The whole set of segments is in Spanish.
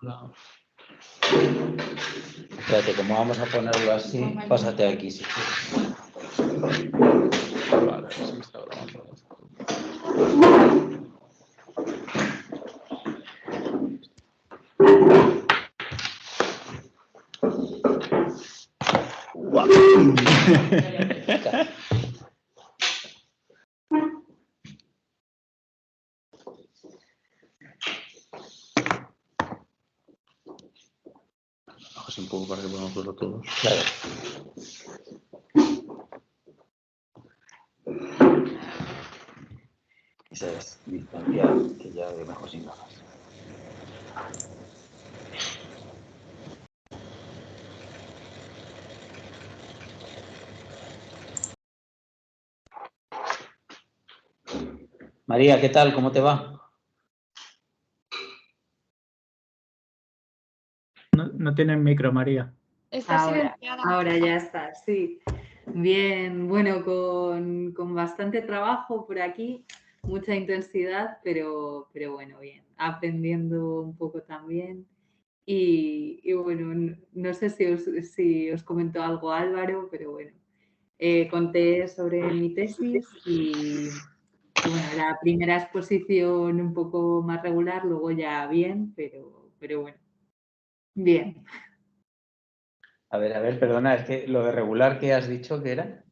No. Espérate, como vamos a ponerlo así, pásate aquí si quieres. Vale, sí está grabando. Bajas un poco para que podamos verlo todos. Claro. Esa es distancia que ya de mejor sin gafas. María, ¿qué tal? ¿Cómo te va? No tienen micro, María. Está silenciada. Ahora ya está, sí. Bien, bueno, con bastante trabajo por aquí, mucha intensidad, pero bueno, bien. Aprendiendo un poco también. Y bueno, no sé si os comentó algo Álvaro, pero bueno, conté sobre mi tesis y bueno, la primera exposición un poco más regular, luego ya bien, pero bueno, bien. A ver, perdona, es que lo de regular que has dicho que era.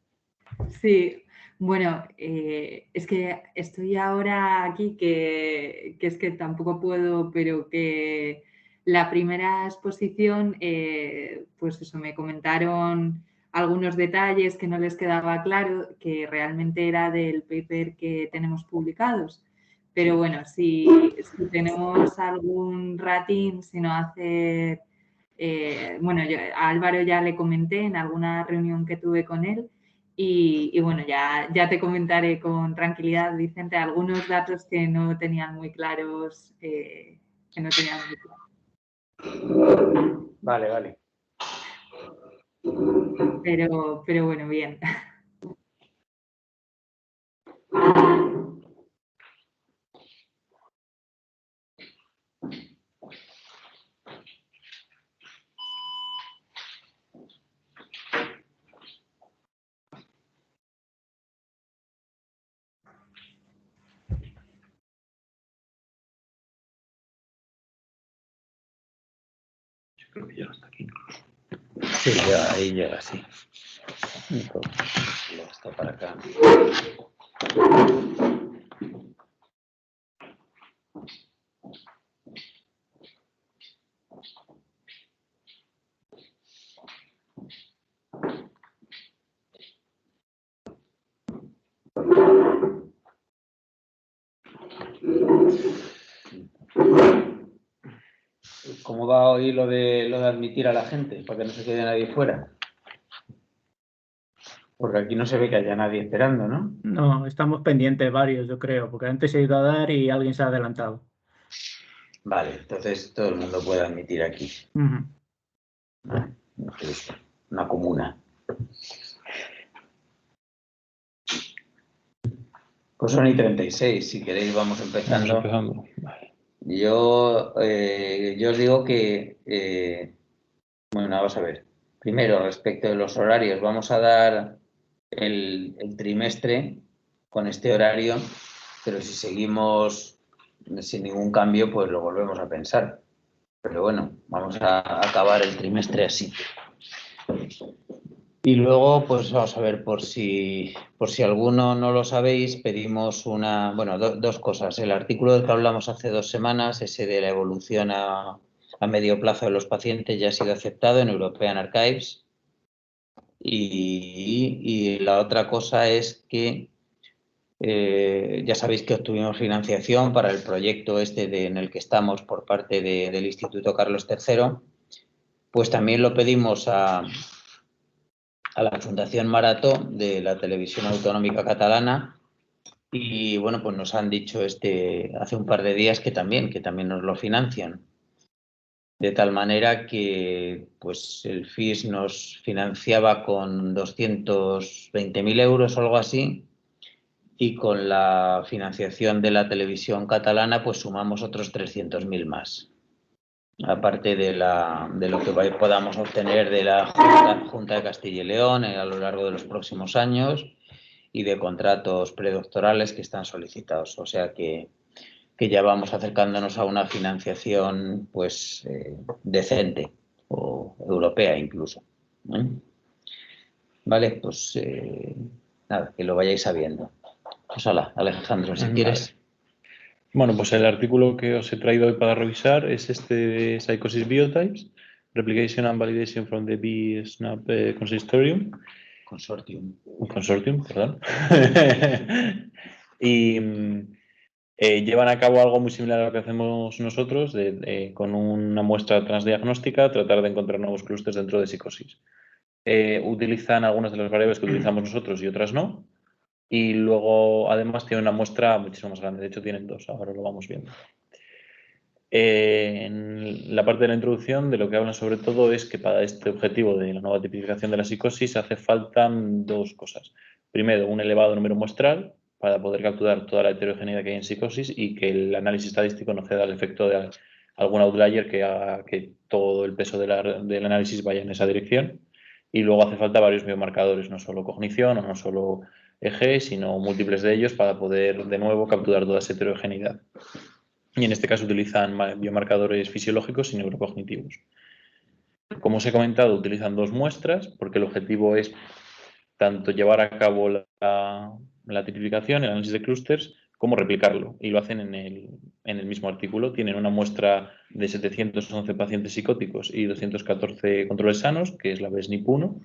Sí, bueno, es que estoy ahora aquí que es que tampoco puedo, pero que la primera exposición, pues eso, me comentaron algunos detalles que no les quedaba claro, que realmente era del paper que tenemos publicados. Pero bueno, si tenemos algún ratín, si no hacer, bueno, a Álvaro ya le comenté en alguna reunión que tuve con él. Y bueno, ya te comentaré con tranquilidad, Vicente, algunos datos que no tenían muy claros, Vale. Pero bueno, bien. Yo creo que llega hasta aquí incluso. Sí, ya, ahí llega, sí. Luego está para acá. ¿Cómo va hoy lo de admitir a la gente para que no se quede nadie fuera? Porque aquí no se ve que haya nadie esperando, ¿no? No, estamos pendientes varios, yo creo, porque antes he ido a dar y alguien se ha adelantado. Vale, entonces todo el mundo puede admitir aquí. Vale, una comuna. Pues son y 36, si queréis vamos empezando. Vale. Yo os digo que, bueno, vamos a ver. Primero, respecto de los horarios, vamos a dar el trimestre con este horario, pero si seguimos sin ningún cambio, pues lo volvemos a pensar. Pero bueno, vamos a acabar el trimestre así. Y luego, pues vamos a ver, por si alguno no lo sabéis, pedimos dos cosas. El artículo del que hablamos hace 2 semanas, ese de la evolución a medio plazo de los pacientes, ya ha sido aceptado en European Archives. Y la otra cosa es que ya sabéis que obtuvimos financiación para el proyecto en el que estamos por parte del Instituto Carlos III. Pues también lo pedimos a la Fundación Marató de la Televisión Autonómica Catalana y bueno, pues nos han dicho hace un par de días que también nos lo financian. De tal manera que pues el FIS nos financiaba con 220.000 euros o algo así y con la financiación de la televisión catalana pues sumamos otros 300.000 más. aparte de lo que podamos obtener de la Junta de Castilla y León a lo largo de los próximos años y de contratos predoctorales que están solicitados. O sea que ya vamos acercándonos a una financiación pues decente o europea incluso. Vale, pues nada, que lo vayáis sabiendo. Pues hola, Alejandro, si quieres. Bueno, pues el artículo que os he traído hoy para revisar es este de Psychosis Biotypes, Replication and Validation from the B-SNAP Consortium. Consortium, perdón. Y llevan a cabo algo muy similar a lo que hacemos nosotros, con una muestra transdiagnóstica, tratar de encontrar nuevos clústeres dentro de psicosis. Utilizan algunas de las variables que utilizamos nosotros y otras no. Y luego, además, tiene una muestra muchísimo más grande. De hecho, tienen dos. Ahora lo vamos viendo. En la parte de la introducción, de lo que hablan sobre todo es que para este objetivo de la nueva tipificación de la psicosis hace falta dos cosas. Primero, un elevado número muestral para poder capturar toda la heterogeneidad que hay en psicosis y que el análisis estadístico no ceda al efecto de algún outlier que haga que todo el peso del análisis vaya en esa dirección. Y luego hace falta varios biomarcadores, no solo cognición o no solo EG, sino múltiples de ellos para poder, de nuevo, capturar toda esa heterogeneidad. Y en este caso utilizan biomarcadores fisiológicos y neurocognitivos. Como os he comentado, utilizan dos muestras porque el objetivo es tanto llevar a cabo la tipificación, el análisis de clústeres, como replicarlo. Y lo hacen en el mismo artículo. Tienen una muestra de 711 pacientes psicóticos y 214 controles sanos, que es la BSNP1.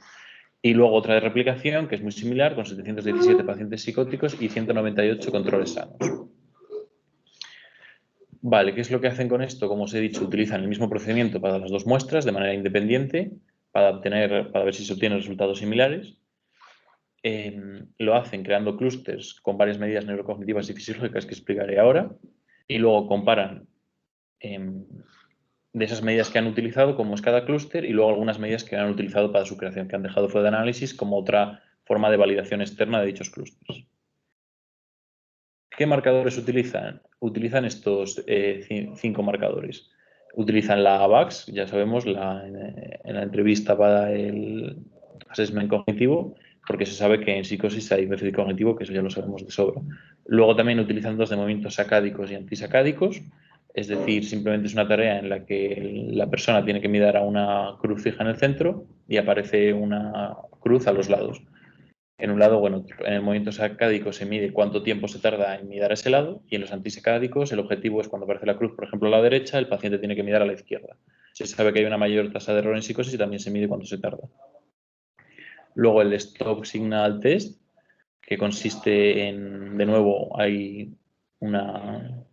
Y luego otra de replicación, que es muy similar, con 717 pacientes psicóticos y 198 controles sanos. Vale, ¿qué es lo que hacen con esto? Como os he dicho, utilizan el mismo procedimiento para las dos muestras de manera independiente para ver si se obtienen resultados similares. Lo hacen creando clústeres con varias medidas neurocognitivas y fisiológicas que explicaré ahora. Y luego comparan de esas medidas que han utilizado, cómo es cada clúster, y luego algunas medidas que han utilizado para su creación, que han dejado fuera de análisis como otra forma de validación externa de dichos clústeres. ¿Qué marcadores utilizan? Utilizan estos 5 marcadores. Utilizan la AVAX, ya sabemos, en la entrevista para el assessment cognitivo, porque se sabe que en psicosis hay déficit cognitivo, que eso ya lo sabemos de sobra. Luego también utilizan dos de movimientos sacádicos y antisacádicos, es decir, simplemente es una tarea en la que la persona tiene que mirar a una cruz fija en el centro y aparece una cruz a los lados. En un lado, bueno, en el movimiento sacádico se mide cuánto tiempo se tarda en mirar a ese lado y en los antisacádicos el objetivo es cuando aparece la cruz, por ejemplo, a la derecha, el paciente tiene que mirar a la izquierda. Se sabe que hay una mayor tasa de error en psicosis y también se mide cuánto se tarda. Luego el Stop Signal Test, que consiste en, de nuevo, hay una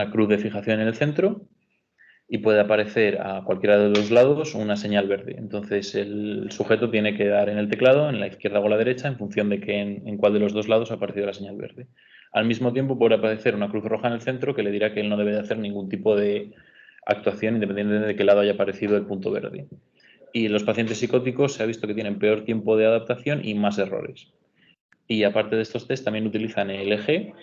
cruz de fijación en el centro y puede aparecer a cualquiera de los lados una señal verde. Entonces el sujeto tiene que dar en el teclado, en la izquierda o a la derecha, en función de que en cuál de los dos lados ha aparecido la señal verde. Al mismo tiempo puede aparecer una cruz roja en el centro que le dirá que él no debe de hacer ningún tipo de actuación independientemente de qué lado haya aparecido el punto verde. Y en los pacientes psicóticos se ha visto que tienen peor tiempo de adaptación y más errores. Y aparte de estos test también utilizan el EG,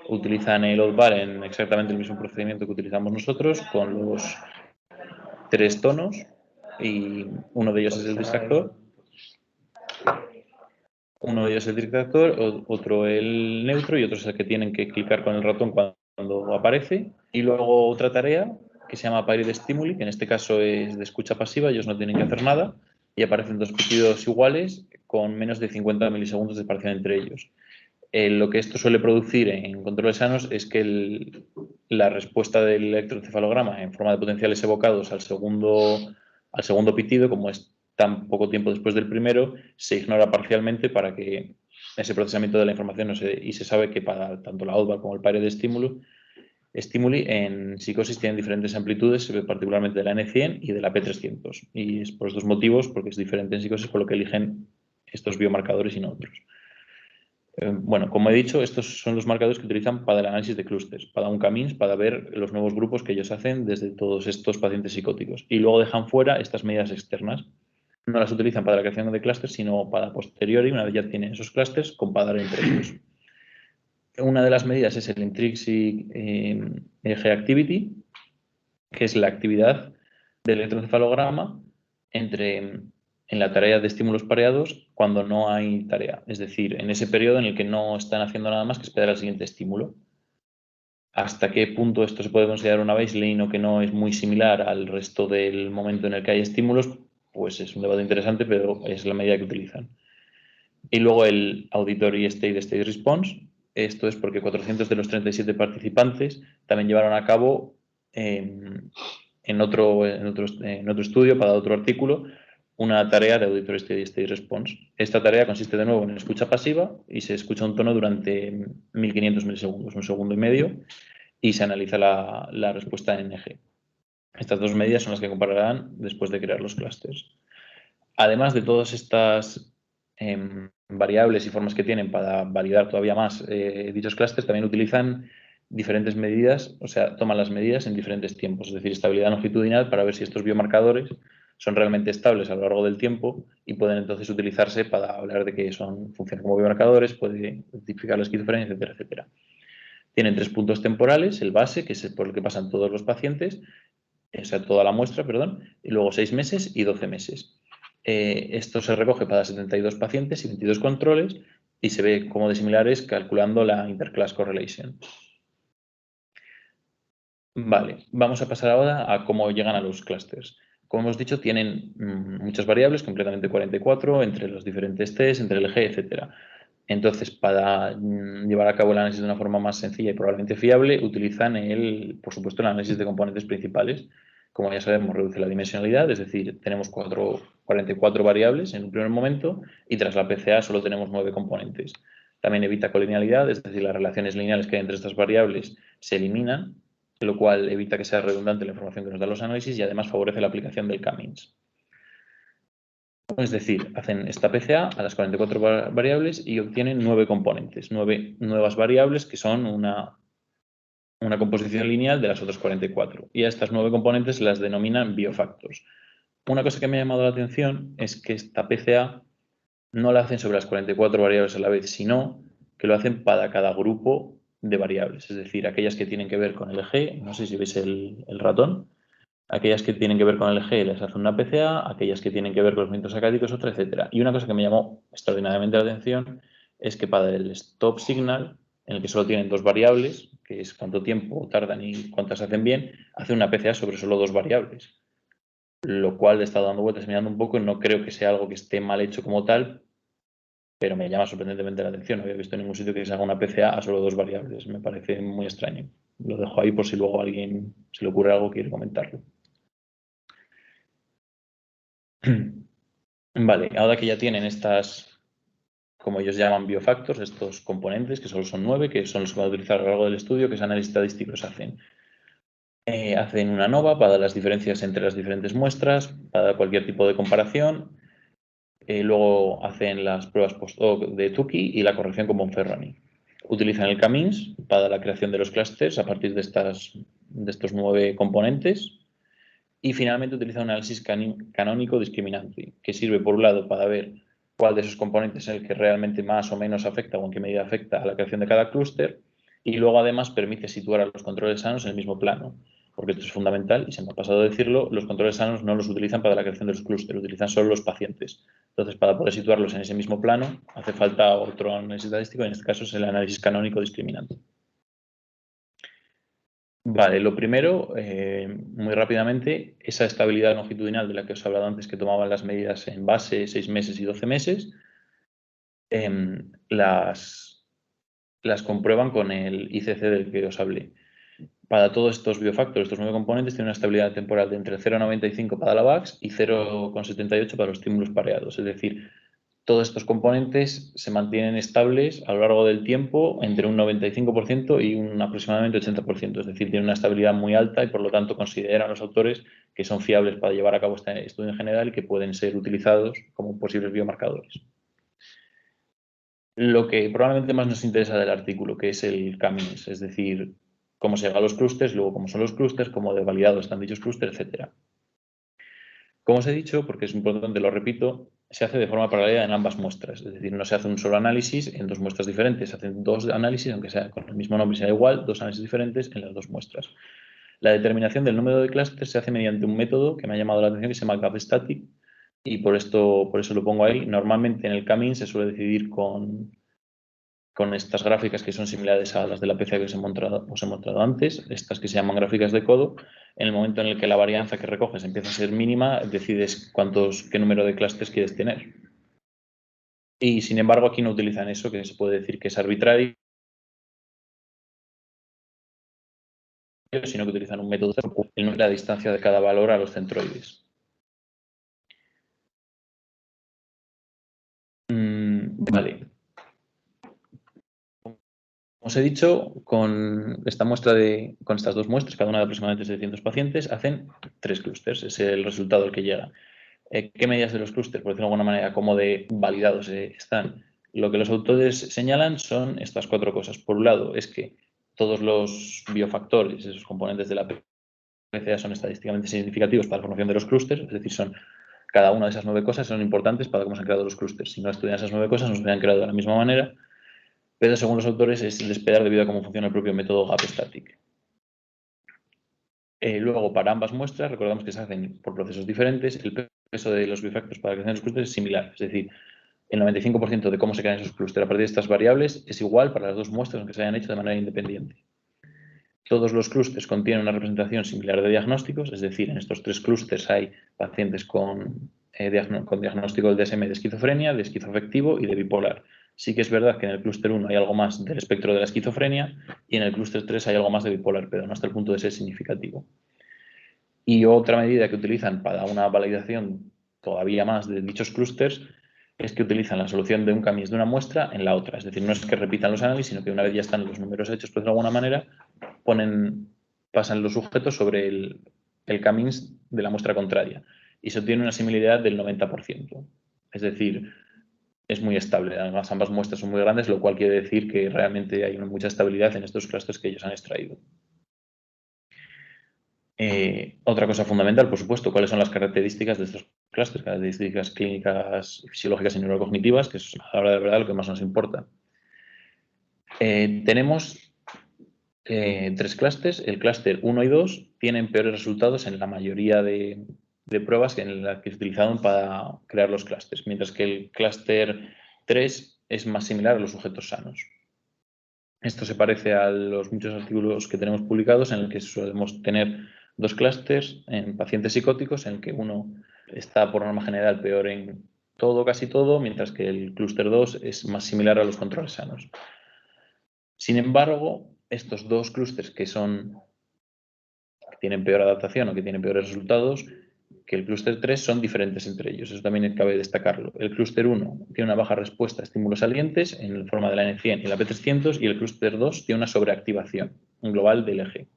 utilizan el ODBAR en exactamente el mismo procedimiento que utilizamos nosotros, con los 3 tonos, y uno de ellos es el distractor, otro el neutro y otro es el que tienen que clicar con el ratón cuando aparece. Y luego otra tarea que se llama Paired Stimuli, que en este caso es de escucha pasiva, ellos no tienen que hacer nada y aparecen dos pitidos iguales con menos de 50 milisegundos de separación entre ellos. Lo que esto suele producir en controles sanos es que la respuesta del electroencefalograma en forma de potenciales evocados al segundo pitido, como es tan poco tiempo después del primero, se ignora parcialmente para que ese procesamiento de la información y se sabe que para tanto la ODBAR como el Paired Stimuli en psicosis tienen diferentes amplitudes, particularmente de la N100 y de la P300. Y es por estos motivos, porque es diferente en psicosis, por lo que eligen estos biomarcadores y no otros. Bueno, como he dicho, estos son los marcadores que utilizan para el análisis de clústeres, para un CAMINS, para ver los nuevos grupos que ellos hacen desde todos estos pacientes psicóticos. Y luego dejan fuera estas medidas externas. No las utilizan para la creación de clústeres, sino para posteriori, una vez ya tienen esos clústeres, comparar entre ellos. Una de las medidas es el Intrinsic EG Activity, que es la actividad del electroencefalograma en la tarea de estímulos pareados cuando no hay tarea. Es decir, en ese periodo en el que no están haciendo nada más que esperar al siguiente estímulo. ¿Hasta qué punto esto se puede considerar una baseline o que no es muy similar al resto del momento en el que hay estímulos? Pues es un debate interesante, pero es la medida que utilizan. Y luego el Auditory State Response. Esto es porque 400 de los 37 participantes también llevaron a cabo en otro estudio, para otro artículo, una tarea de Auditory State Response. Esta tarea consiste de nuevo en escucha pasiva y se escucha un tono durante 1500 milisegundos, 1,5 segundos, y se analiza la respuesta en NG. Estas dos medidas son las que compararán después de crear los clústeres. Además de todas estas variables y formas que tienen para validar todavía más dichos clústeres, también utilizan diferentes medidas, o sea, toman las medidas en diferentes tiempos, es decir, estabilidad longitudinal para ver si estos biomarcadores son realmente estables a lo largo del tiempo y pueden entonces utilizarse para hablar de que funcionan como biomarcadores, puede identificar la esquizofrenia, etcétera, etcétera. Tienen 3 puntos temporales, el base, que es por el que pasan todos los pacientes, o sea, toda la muestra, perdón, y luego 6 meses y 12 meses. Esto se recoge para 72 pacientes y 22 controles y se ve como de similares calculando la interclass correlation. Vale, vamos a pasar ahora a cómo llegan a los clústeres. Como hemos dicho, tienen muchas variables, completamente 44, entre los diferentes tests, entre el G, etcétera. Entonces, para llevar a cabo el análisis de una forma más sencilla y probablemente fiable, utilizan, por supuesto, el análisis de componentes principales. Como ya sabemos, reduce la dimensionalidad, es decir, tenemos 44 variables en un primer momento y tras la PCA solo tenemos 9 componentes. También evita colinealidad, es decir, las relaciones lineales que hay entre estas variables se eliminan, lo cual evita que sea redundante la información que nos dan los análisis y además favorece la aplicación del K-means. Es decir, hacen esta PCA a las 44 variables y obtienen 9 componentes, 9 nuevas variables que son una composición lineal de las otras 44. Y a estas 9 componentes las denominan biofactors. Una cosa que me ha llamado la atención es que esta PCA no la hacen sobre las 44 variables a la vez, sino que lo hacen para cada grupo de variables. Es decir, aquellas que tienen que ver con el G, no sé si veis el ratón, aquellas que tienen que ver con el G les hace una PCA, aquellas que tienen que ver con los movimientos acáticos otra, etcétera. Y una cosa que me llamó extraordinariamente la atención es que para el stop signal, en el que solo tienen 2 variables, que es cuánto tiempo tardan y cuántas hacen bien, hace una PCA sobre solo 2 variables. Lo cual he estado dando vueltas mirando un poco, no creo que sea algo que esté mal hecho como tal, pero me llama sorprendentemente la atención. No había visto en ningún sitio que se haga una PCA a solo 2 variables. Me parece muy extraño. Lo dejo ahí por si luego a alguien se le ocurre algo quiere comentarlo. Vale, ahora que ya tienen estas, como ellos llaman biofactors, estos componentes, que solo son 9, que son los que van a utilizar a lo largo del estudio, que análisis estadísticos hacen. Hacen una ANOVA para las diferencias entre las diferentes muestras, para cualquier tipo de comparación. Luego hacen las pruebas post-hoc de Tukey y la corrección con Bonferroni. Utilizan el K-means para la creación de los clústeres a partir de estos 9 componentes. Y finalmente utiliza un análisis canónico discriminante, que sirve por un lado para ver cuál de esos componentes es el que realmente más o menos afecta o en qué medida afecta a la creación de cada clúster, y luego además permite situar a los controles sanos en el mismo plano, porque esto es fundamental y se me ha pasado a decirlo, los controles sanos no los utilizan para la creación de los clústeres, utilizan solo los pacientes. Entonces, para poder situarlos en ese mismo plano, hace falta otro análisis estadístico, en este caso es el análisis canónico discriminante. Vale, lo primero, muy rápidamente, esa estabilidad longitudinal de la que os he hablado antes, que tomaban las medidas en base 6 meses y 12 meses, las comprueban con el ICC del que os hablé. Para todos estos biofactores, estos 9 componentes, tienen una estabilidad temporal de entre 0,95 para la VAX y 0,78 para los estímulos pareados. Es decir, todos estos componentes se mantienen estables a lo largo del tiempo entre un 95% y un aproximadamente 80%. Es decir, tienen una estabilidad muy alta y por lo tanto consideran los autores que son fiables para llevar a cabo este estudio en general y que pueden ser utilizados como posibles biomarcadores. Lo que probablemente más nos interesa del artículo, que es el K-means, es decir, cómo se llega a los clústeres, luego cómo son los clústeres, cómo de validados están dichos clústeres, etc. Como os he dicho, porque es importante, lo repito, se hace de forma paralela en ambas muestras. Es decir, no se hace un solo análisis en 2 muestras diferentes. Se hacen 2 análisis, aunque sea con el mismo nombre sea igual, 2 análisis diferentes en las 2 muestras. La determinación del número de clústeres se hace mediante un método que me ha llamado la atención que se llama GapStatic, y por eso lo pongo ahí. Normalmente en el Camin se suele decidir con estas gráficas que son similares a las de la PCA que os he mostrado antes, estas que se llaman gráficas de codo. En el momento en el que la varianza que recoges empieza a ser mínima, decides qué número de clústeres quieres tener. Y sin embargo aquí no utilizan eso, que se puede decir que es arbitrario, sino que utilizan un método el número de la distancia de cada valor a los centroides. Vale. Como os he dicho, con estas dos muestras, cada una de aproximadamente 700 pacientes, hacen 3 clústeres. Es el resultado al que llegan. ¿Qué medidas de los clústeres? Por decirlo de alguna manera, cómo de validados están. Lo que los autores señalan son estas 4 cosas. Por un lado, es que todos los biofactores, esos componentes de la PCA, son estadísticamente significativos para la formación de los clústeres, es decir, cada una de esas 9 cosas son importantes para cómo se han creado los clústeres. Si no estudian esas 9 cosas, no se hubieran creado de la misma manera. Pero según los autores es el esperar debido a cómo funciona el propio método GapStatic. Luego, para ambas muestras, recordamos que se hacen por procesos diferentes. El peso de los biofactores para la creación de los clústeres es similar. Es decir, el 95% de cómo se crean esos clústeres a partir de estas variables es igual para las dos muestras, aunque se hayan hecho de manera independiente. Todos los clústeres contienen una representación similar de diagnósticos, es decir, en estos 3 clústeres hay pacientes con diagnóstico del DSM de esquizofrenia, de esquizoafectivo y de bipolar. Sí que es verdad que en el clúster 1 hay algo más del espectro de la esquizofrenia y en el clúster 3 hay algo más de bipolar, pero no hasta el punto de ser significativo. Y otra medida que utilizan para una validación todavía más de dichos clústeres es que utilizan la solución de un CAMINS de una muestra en la otra. Es decir, no es que repitan los análisis, sino que una vez ya están los números hechos, pues de alguna manera pasan los sujetos sobre el CAMINS de la muestra contraria. Y eso tiene una similaridad del 90%. Es decir, es muy estable. Además, ambas muestras son muy grandes, lo cual quiere decir que realmente hay mucha estabilidad en estos clústeres que ellos han extraído. Otra cosa fundamental, por supuesto, cuáles son las características de estos clústeres, características clínicas, fisiológicas y neurocognitivas, que es a la hora de verdad lo que más nos importa. Tenemos 3 clústeres. El clúster 1 y 2 tienen peores resultados en la mayoría de pruebas en las que se utilizaron para crear los clústeres, mientras que el clúster 3 es más similar a los sujetos sanos. Esto se parece a los muchos artículos que tenemos publicados en el que solemos tener 2 clústeres en pacientes psicóticos, en el que uno está por norma general peor en todo, casi todo, mientras que el clúster 2 es más similar a los controles sanos. Sin embargo, estos 2 clústeres que tienen peor adaptación o que tienen peores resultados que el clúster 3 son diferentes entre ellos. Eso también cabe destacarlo. El clúster 1 tiene una baja respuesta a estímulos salientes en forma de la N100 y la P300 y el clúster 2 tiene una sobreactivación global del eje.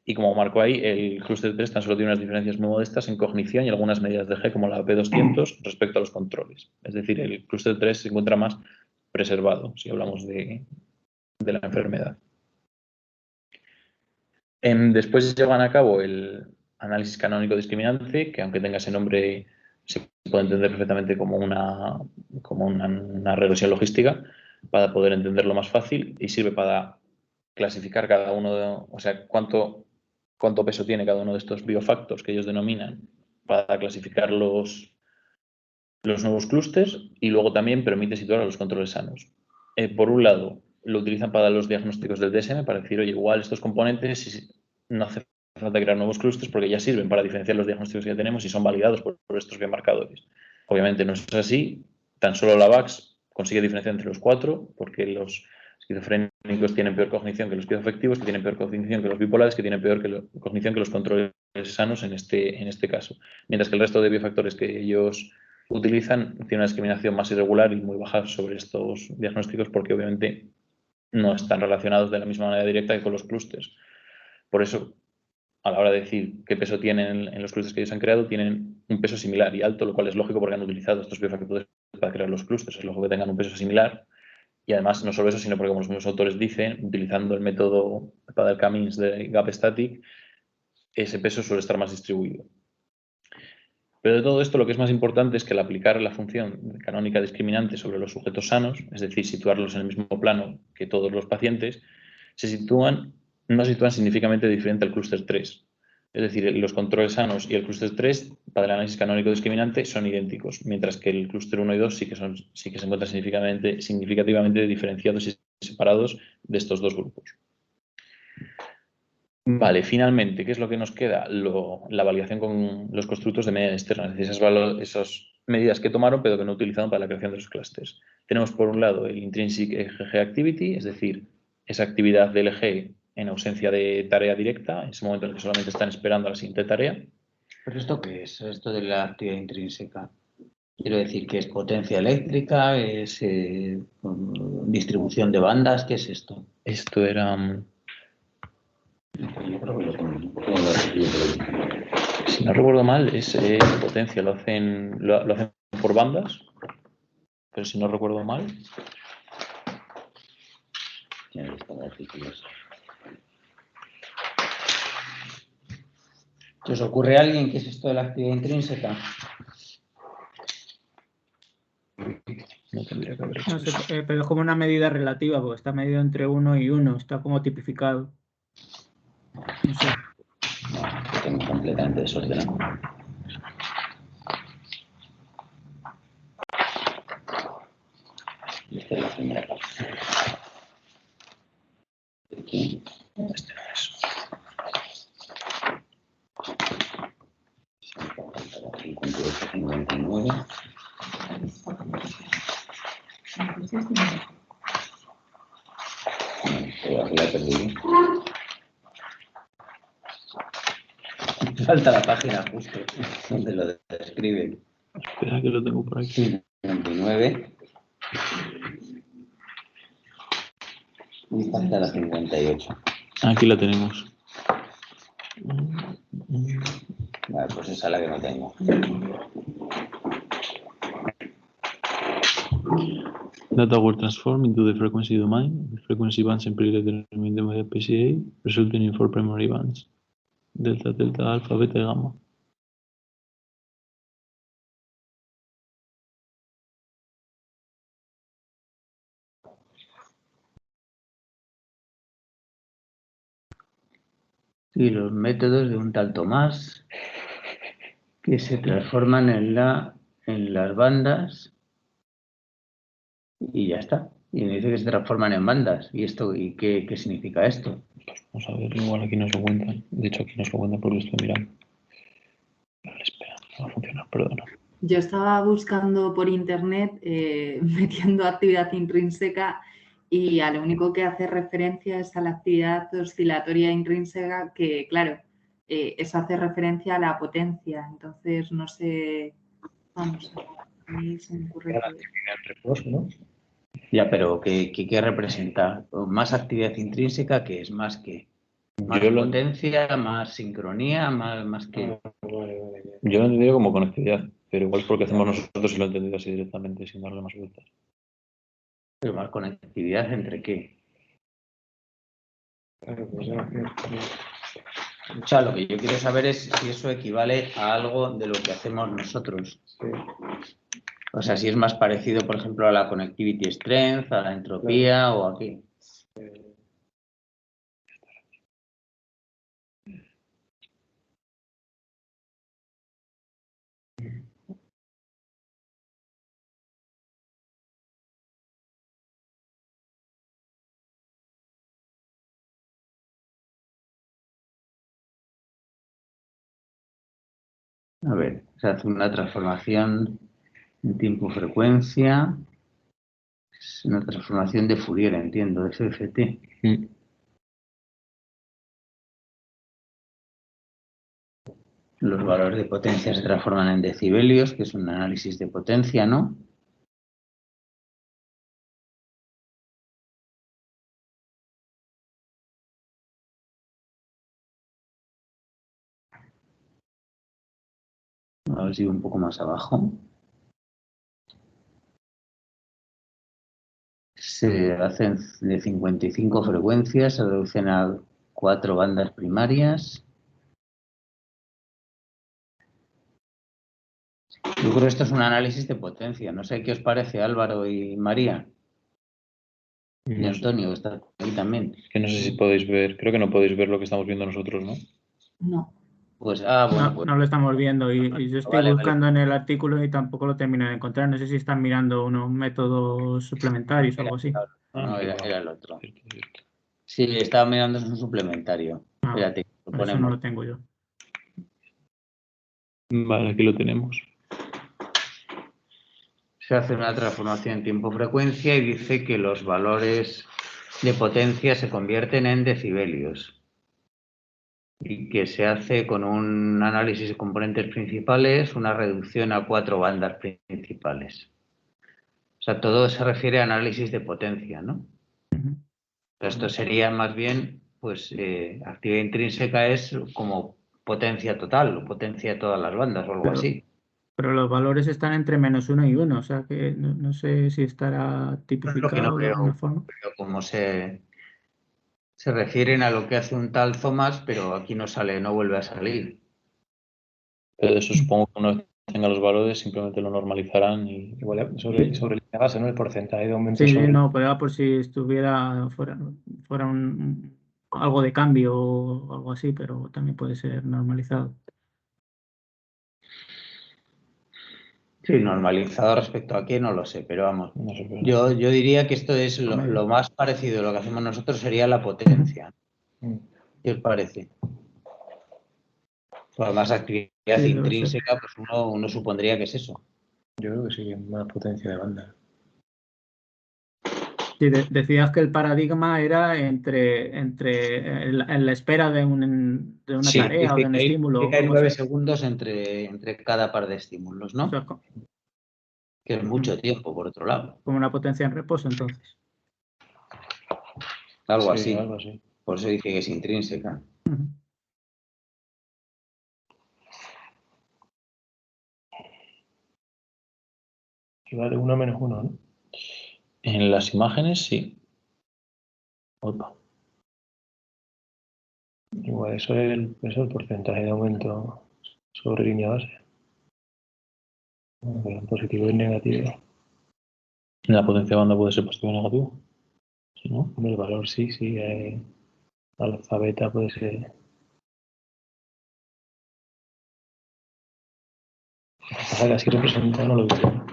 Y como marco ahí, el clúster 3 tan solo tiene unas diferencias muy modestas en cognición y algunas medidas de eje como la P200 respecto a los controles. Es decir, el clúster 3 se encuentra más preservado si hablamos de la enfermedad. Después llevan a cabo el análisis canónico discriminante, que aunque tenga ese nombre se puede entender perfectamente como una regresión logística para poder entenderlo más fácil y sirve para clasificar cada uno, o sea, cuánto peso tiene cada uno de estos biofactores que ellos denominan para clasificar los nuevos clústeres y luego también permite situar a los controles sanos. Por un lado, lo utilizan para los diagnósticos del DSM, para decir, oye, igual estos componentes no hace falta crear nuevos clústeres porque ya sirven para diferenciar los diagnósticos que ya tenemos y son validados por estos biomarcadores. Obviamente no es así, tan solo la VAX consigue diferenciar entre los 4 porque los esquizofrénicos tienen peor cognición que los esquizoafectivos, que tienen peor cognición que los bipolares, que tienen peor cognición que los controles sanos en este caso. Mientras que el resto de biofactores que ellos utilizan tiene una discriminación más irregular y muy baja sobre estos diagnósticos porque obviamente no están relacionados de la misma manera directa que con los clústeres. Por eso, a la hora de decir qué peso tienen en los clústeres que ellos han creado, tienen un peso similar y alto, lo cual es lógico porque han utilizado estos biofactores para crear los clústeres. Es lógico que tengan un peso similar y además no solo eso, sino porque como los mismos autores dicen, utilizando el método para el CAMINS de GapStatic, ese peso suele estar más distribuido. Pero de todo esto lo que es más importante es que al aplicar la función canónica discriminante sobre los sujetos sanos, es decir, situarlos en el mismo plano que todos los pacientes, se sitúan no se sitúan significativamente diferente al clúster 3. Es decir, los controles sanos y el clúster 3 para el análisis canónico discriminante son idénticos, mientras que el clúster 1 y 2 sí que se encuentran significativamente diferenciados y separados de estos dos grupos. Vale, finalmente, ¿qué es lo que nos queda? La validación con los constructos de medida externa, es decir, esas medidas que tomaron pero que no utilizaron para la creación de los clústeres. Tenemos por un lado el Intrinsic EGG Activity, es decir, esa actividad del EG en ausencia de tarea directa, en ese momento en el que solamente están esperando a la siguiente tarea. ¿Pero esto qué es? Esto de la actividad intrínseca. Quiero decir que es potencia eléctrica, es distribución de bandas, ¿qué es esto? Esto era... Yo creo que lo tengo. Si no recuerdo mal, es potencia, lo hacen por bandas, pero si no recuerdo mal... ¿Se os ocurre a alguien qué es esto de la actividad intrínseca? No tendría que haber hecho No sé, eso. pero es como una medida relativa, porque está medido entre 1 y 1, está como tipificado. No sé. No, lo tengo completamente desordenado. Esta es la primera parte. Aquí. Este no es. 58, 59. Aquí la perdí. Falta la página justo donde lo describen. Espera que lo tengo por aquí. 59. Y falta la 58. Aquí la tenemos. Vale, pues esa es la que no tengo. Data were transformed into the frequency domain. The frequency bands and predetermined by PCA, resulting in 4 primary bands: delta, delta, alpha, beta y gamma. Y los métodos de un tal Tomás que se transforman en las bandas y ya está. Y me dice que se transforman en bandas. ¿Y esto? ¿Y qué significa esto? Pues vamos a ver, igual aquí nos lo cuentan. De hecho, aquí nos lo cuentan porque lo estoy mirando. Vale, espera, no va a funcionar, perdona. Yo estaba buscando por internet, metiendo actividad intrínseca y a lo único que hace referencia es a la actividad oscilatoria intrínseca que, claro, eso hace referencia a la potencia. Entonces, no sé, vamos, a mí se me ocurre que... ¿No? Ya, pero ¿qué representa? Más actividad intrínseca, que es más que más potencia, más sincronía, más que... Yo lo he entendido como conectividad, pero igual es porque hacemos nosotros y lo he entendido así directamente sin darle más vueltas. Pero más conectividad ¿entre qué? O sea, lo que yo quiero saber es si eso equivale a algo de lo que hacemos nosotros. O sea, si es más parecido, por ejemplo, a la connectivity strength, a la entropía o a qué. A ver, se hace una transformación en tiempo-frecuencia. Es una transformación de Fourier, entiendo, de FFT. Los valores de potencia se transforman en decibelios, que es un análisis de potencia, ¿no? A ver si un poco más abajo. Se hacen de 55 frecuencias, se reducen a 4 bandas primarias. Yo creo que esto es un análisis de potencia. No sé qué os parece, Álvaro y María. Y No sé. Antonio está aquí también. Que no sé si podéis ver, creo que no podéis ver lo que estamos viendo nosotros, ¿no? No. Pues, bueno, No, pues no lo estamos viendo y yo estoy vale, buscando en el artículo y tampoco lo termino de encontrar. No sé si están mirando unos métodos suplementarios o algo así. No, igual. era el otro. Cierto, cierto. Sí, estaba mirando, es un suplementario. Ah, Espérate, lo pero eso no ponemos. lo tengo yo. Vale, aquí lo tenemos. Se hace una transformación en tiempo-frecuencia y dice que los valores de potencia se convierten en decibelios y que se hace con un análisis de componentes principales, una reducción a 4 bandas principales. O sea, todo se refiere a análisis de potencia, ¿no? Ujú. Esto sería más bien, pues, actividad intrínseca es como potencia total o potencia de todas las bandas o algo Pero, así. pero los valores están entre -1 y 1, o sea que no sé si estará Es lo que no tipificado de alguna forma. veo cómo se refieren a lo que hace un tal Thomas, pero aquí no sale, no vuelve a salir. Pero de eso supongo que una vez tenga los valores simplemente lo normalizarán y Igual sobre línea base, ¿no? El porcentaje de aumento Sí, sobre no, pero era por si estuviera fuera algo de cambio o algo así, pero también puede ser normalizado. Sí, normalizado respecto a qué, no lo sé, pero vamos. no sé, pero Yo diría que esto es Promedio. lo más parecido a lo que hacemos nosotros sería la potencia. Mm. ¿Qué os parece? Pues además, actividad Sí, debe ser. intrínseca, pues uno supondría que es eso. Yo creo que sí, más potencia de banda. Sí, decías que el paradigma era en la espera de una Sí, tarea o de un estímulo dice o que hay algo 9 así. segundos entre cada par de estímulos, O ¿no? sea, Que es mucho tiempo, por otro lado. como una potencia en reposo, entonces. Algo sí, así. algo así. Por eso dice que es intrínseca. Ujú. Y vale 1 menos 1, ¿no? En las imágenes sí. Opa. Igual eso es el porcentaje de aumento sobre línea base. Positivo y negativo. La potencia de banda puede ser positivo o negativo. Sí, ¿no? El valor sí, alfa, beta puede ser. Pasa que así representado no lo he visto.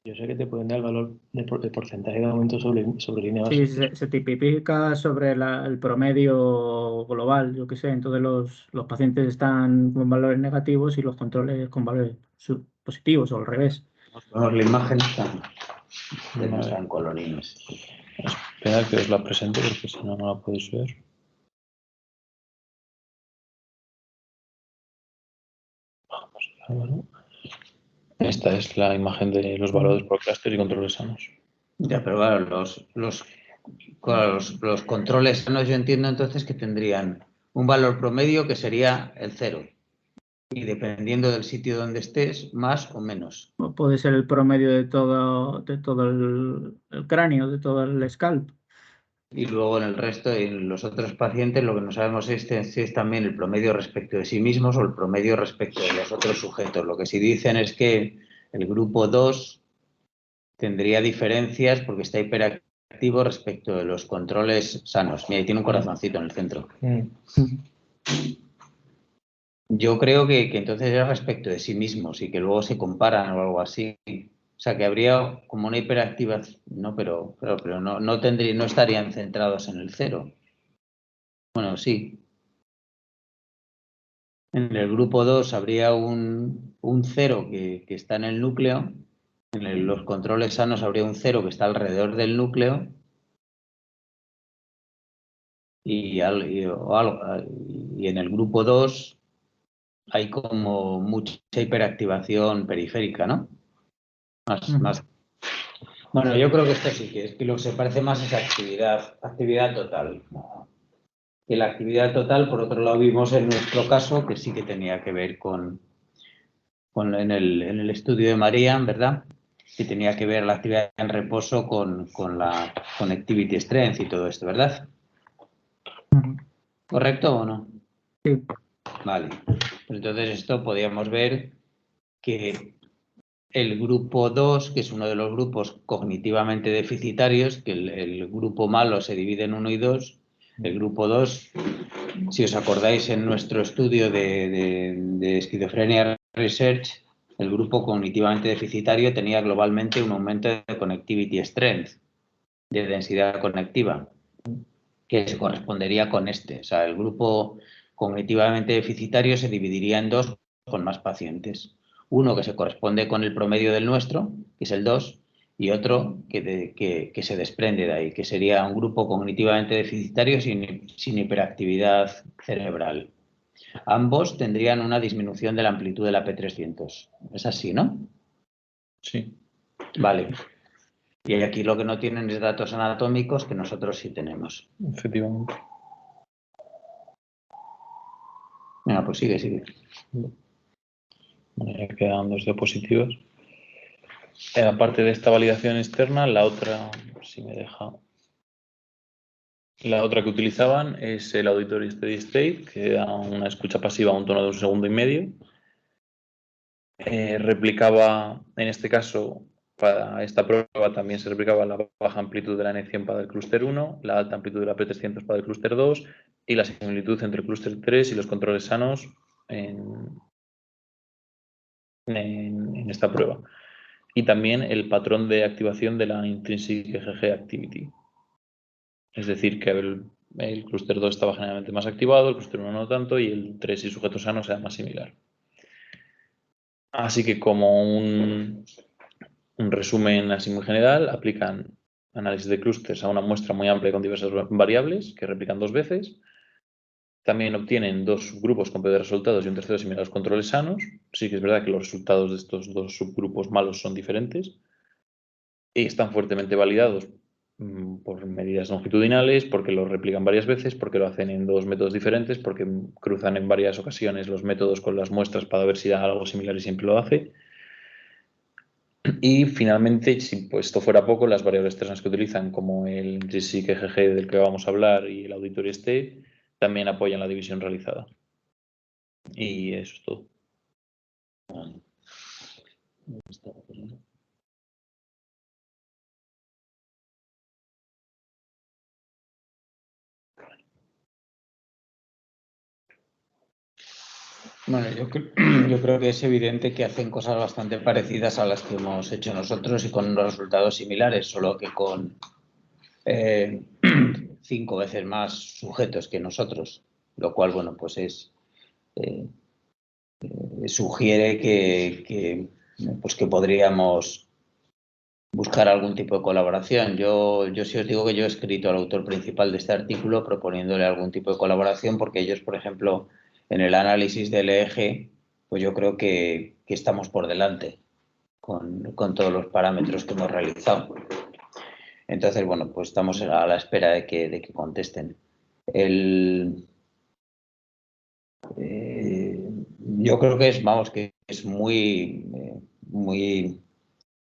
Yo sé que te pueden dar el valor de porcentaje de aumento sobre línea Sí, base. se tipifica sobre el promedio global, yo qué sé. Entonces los pacientes están con valores negativos y los controles con valores positivos o al revés. Vemos la imagen, no Vale. están colorines. Espera que os la presente porque si no, no la podéis ver. Vamos a verlo. Esta es la imagen de los valores por clúster y controles sanos. Ya, pero claro, los controles sanos yo entiendo entonces que tendrían un valor promedio que sería el 0. Y dependiendo del sitio donde estés, más o menos. O puede ser el promedio de todo el cráneo, de todo el scalp. Y luego en el resto, en los otros pacientes, lo que no sabemos es si es también el promedio respecto de sí mismos o el promedio respecto de los otros sujetos. Lo que sí dicen es que el grupo 2 tendría diferencias porque está hiperactivo respecto de los controles sanos. Mira, ahí tiene un corazoncito en el centro. Yo creo que entonces es respecto de sí mismos y que luego se comparan o algo así. O sea, que habría como una hiperactivación, no, pero no estarían centrados en el 0. Bueno, sí. En el grupo 2 habría un 0 que está en el núcleo. En los controles sanos habría un 0 que está alrededor del núcleo. Y en el grupo 2 hay como mucha hiperactivación periférica, ¿no? Más. Bueno, yo creo que esto sí, que es que lo que se parece más es actividad total. Que la actividad total, por otro lado, vimos en nuestro caso que sí que tenía que ver en el estudio de María, ¿verdad? Que tenía que ver la actividad en reposo con la connectivity strength y todo esto, ¿verdad? ¿Correcto o no? Sí. Vale. Pues entonces esto podríamos ver que el grupo 2, que es uno de los grupos cognitivamente deficitarios, que el grupo malo se divide en 1 y 2. El grupo 2, si os acordáis en nuestro estudio de esquizofrenia research, el grupo cognitivamente deficitario tenía globalmente un aumento de connectivity strength, de densidad conectiva, que se correspondería con este. O sea, el grupo cognitivamente deficitario se dividiría en 2 con más pacientes. Uno que se corresponde con el promedio del nuestro, que es el 2, y otro que se desprende de ahí, que sería un grupo cognitivamente deficitario sin hiperactividad cerebral. Ambos tendrían una disminución de la amplitud de la P300. Es así, ¿no? Sí. Vale. Y aquí lo que no tienen es datos anatómicos, que nosotros sí tenemos. Efectivamente. Venga, pues sigue. Bueno, ya quedan 2 diapositivas. Aparte de esta validación externa, la otra, si me deja, la otra que utilizaban es el Auditory Steady State, que da una escucha pasiva a un tono de 1,5 segundos. Replicaba, en este caso, para esta prueba también se replicaba la baja amplitud de la N100 para el clúster 1, la alta amplitud de la P300 para el clúster 2 y la similitud entre el clúster 3 y los controles sanos en esta prueba. Y también el patrón de activación de la Intrinsic EGG Activity. Es decir, que el clúster 2 estaba generalmente más activado, el clúster 1 no tanto, y el 3 y sujetos sanos era más similar. Así que como un resumen así muy general, aplican análisis de clústeres a una muestra muy amplia con diversas variables que replican 2 veces. También obtienen 2 subgrupos con peores resultados y un tercero similar a los controles sanos. Sí que es verdad que los resultados de estos 2 subgrupos malos son diferentes. Y están fuertemente validados por medidas longitudinales, porque lo replican varias veces, porque lo hacen en 2 métodos diferentes, porque cruzan en varias ocasiones los métodos con las muestras para ver si da algo similar y siempre lo hace. Y finalmente, si pues, esto fuera poco, las variables externas que utilizan, como el GSIC EGG del que vamos a hablar y el Auditory State, también apoyan la división realizada. Y eso es todo. Bueno, yo creo que es evidente que hacen cosas bastante parecidas a las que hemos hecho nosotros y con unos resultados similares, solo que con 5 veces más sujetos que nosotros, lo cual, bueno, pues sugiere que podríamos buscar algún tipo de colaboración. Yo sí os digo que yo he escrito al autor principal de este artículo proponiéndole algún tipo de colaboración, porque ellos, por ejemplo, en el análisis del EEG, pues yo creo que estamos por delante con todos los parámetros que hemos realizado. Entonces, bueno, pues estamos a la espera de que contesten. Yo creo que es muy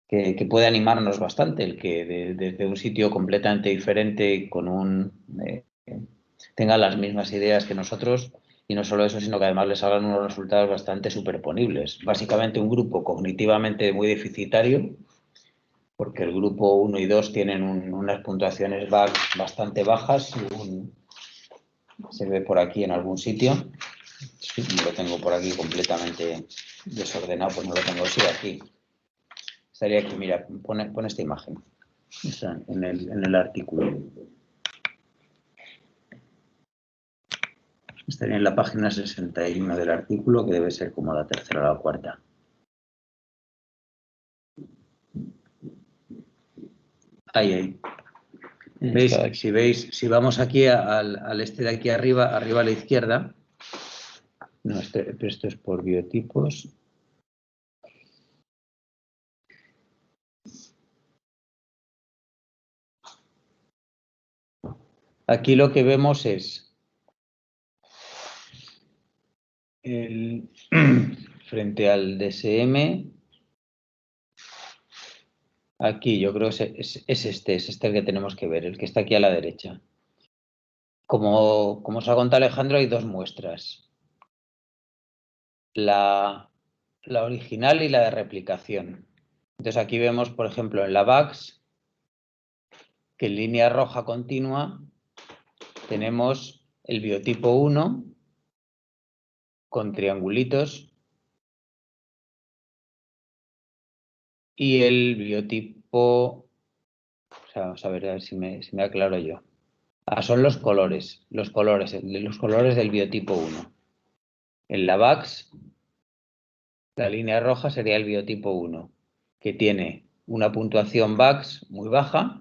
que puede animarnos bastante el que desde un sitio completamente diferente tengan las mismas ideas que nosotros, y no solo eso, sino que además les hagan unos resultados bastante superponibles. Básicamente un grupo cognitivamente muy deficitario, porque el grupo 1 y 2 tienen unas puntuaciones bastante bajas, se ve por aquí en algún sitio. Lo tengo por aquí completamente desordenado, pues no lo tengo así aquí. Estaría aquí, mira, pone esta imagen. Está en el artículo. Estaría en la página 61 del artículo, que debe ser como la tercera o la cuarta. Ahí. ¿Veis? Si vamos aquí al este de aquí arriba a la izquierda. No, pero esto es por biotipos. Aquí lo que vemos es frente al DSM. Aquí yo creo que es este el que tenemos que ver, el que está aquí a la derecha. Como os ha contado Alejandro, hay 2 muestras. La original y la de replicación. Entonces aquí vemos, por ejemplo, en la VAX, que en línea roja continua tenemos el biotipo 1 con triangulitos y el biotipo, o sea, vamos a ver si me aclaro yo. Son los colores del biotipo 1. En la VAX, la línea roja sería el biotipo 1, que tiene una puntuación VAX muy baja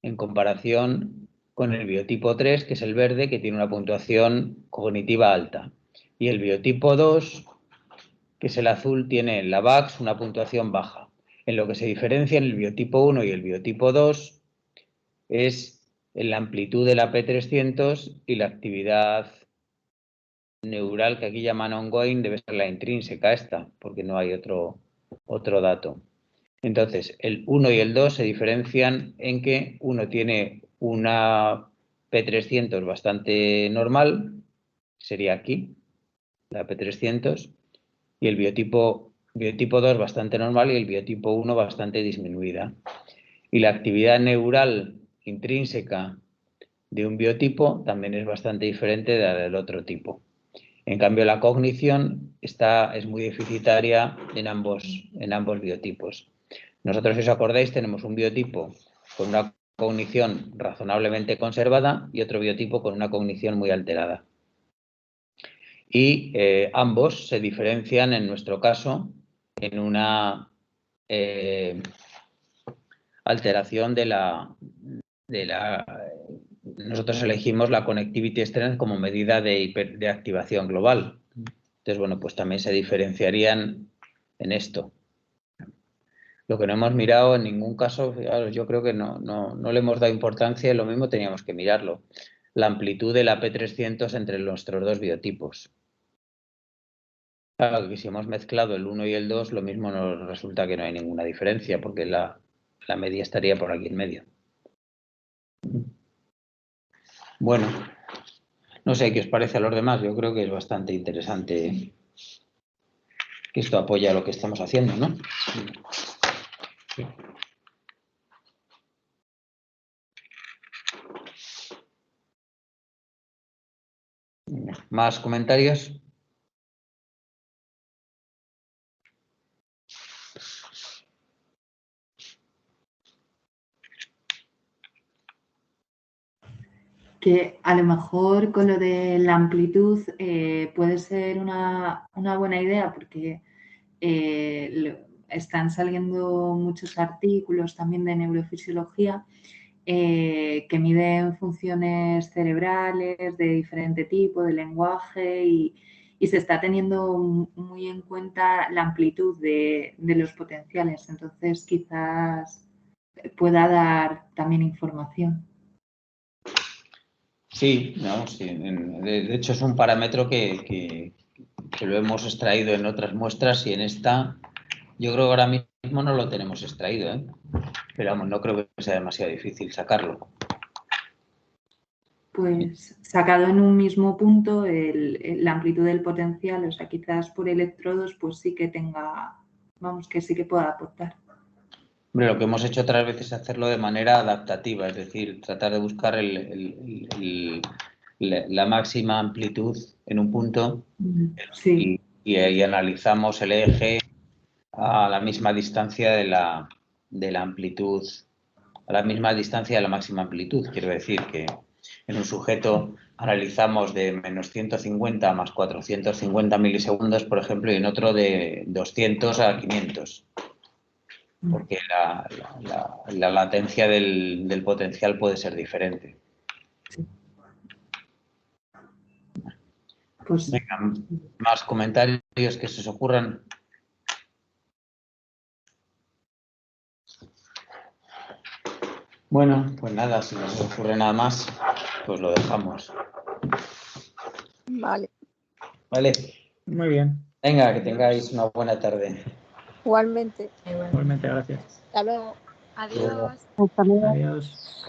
en comparación con el biotipo 3, que es el verde, que tiene una puntuación cognitiva alta. Y el biotipo 2, que es el azul, tiene en la VAX una puntuación baja. En lo que se diferencia en el biotipo 1 y el biotipo 2 es en la amplitud de la P300 y la actividad neural, que aquí llaman ongoing, debe ser la intrínseca esta, porque no hay otro dato. Entonces, el 1 y el 2 se diferencian en que uno tiene una P300 bastante normal, sería aquí, la P300, y el biotipo 2 bastante normal y el biotipo 1 bastante disminuida. Y la actividad neural intrínseca de un biotipo también es bastante diferente de la del otro tipo. En cambio, la cognición es muy deficitaria en ambos biotipos. Nosotros, si os acordáis, tenemos un biotipo con una cognición razonablemente conservada y otro biotipo con una cognición muy alterada. Y ambos se diferencian, en nuestro caso, en una alteración de la... Nosotros elegimos la Connectivity Strength como medida de activación global. Entonces, bueno, pues también se diferenciarían en esto. Lo que no hemos mirado en ningún caso, yo creo que no le hemos dado importancia y lo mismo teníamos que mirarlo. La amplitud de la P300 entre nuestros dos biotipos. Claro que si hemos mezclado el 1 y el 2, lo mismo nos resulta que no hay ninguna diferencia, porque la media estaría por aquí en medio. Bueno, no sé qué os parece a los demás. Yo creo que es bastante interesante que esto apoya lo que estamos haciendo, ¿no? Sí. ¿Más comentarios? Que a lo mejor con lo de la amplitud puede ser una buena idea porque están saliendo muchos artículos también de neurofisiología que miden funciones cerebrales de diferente tipo, de lenguaje y se está teniendo muy en cuenta la amplitud de los potenciales. Entonces quizás pueda dar también información. Sí, no, sí. De hecho es un parámetro que lo hemos extraído en otras muestras y en esta yo creo que ahora mismo no lo tenemos extraído, ¿eh? Pero vamos, no creo que sea demasiado difícil sacarlo. Pues sacado en un mismo punto la amplitud del potencial, o sea, quizás por electrodos, pues sí que tenga, vamos, que sí que pueda aportar. Hombre, lo que hemos hecho otras veces es hacerlo de manera adaptativa, es decir, tratar de buscar la máxima amplitud en un punto Sí. y ahí analizamos el eje a la misma distancia de la amplitud, a la misma distancia de la máxima amplitud. Quiero decir que en un sujeto analizamos de menos 150 más 450 milisegundos, por ejemplo, y en otro de 200 a 500. Porque la latencia del potencial puede ser diferente. Pues Venga, más comentarios que se os ocurran. Bueno, pues nada, si no se os ocurre nada más, pues lo dejamos. Vale. ¿Vale? Muy bien. Venga, que tengáis una buena tarde. Igualmente. Igualmente, gracias. Hasta luego. Luego. Adiós. Adiós.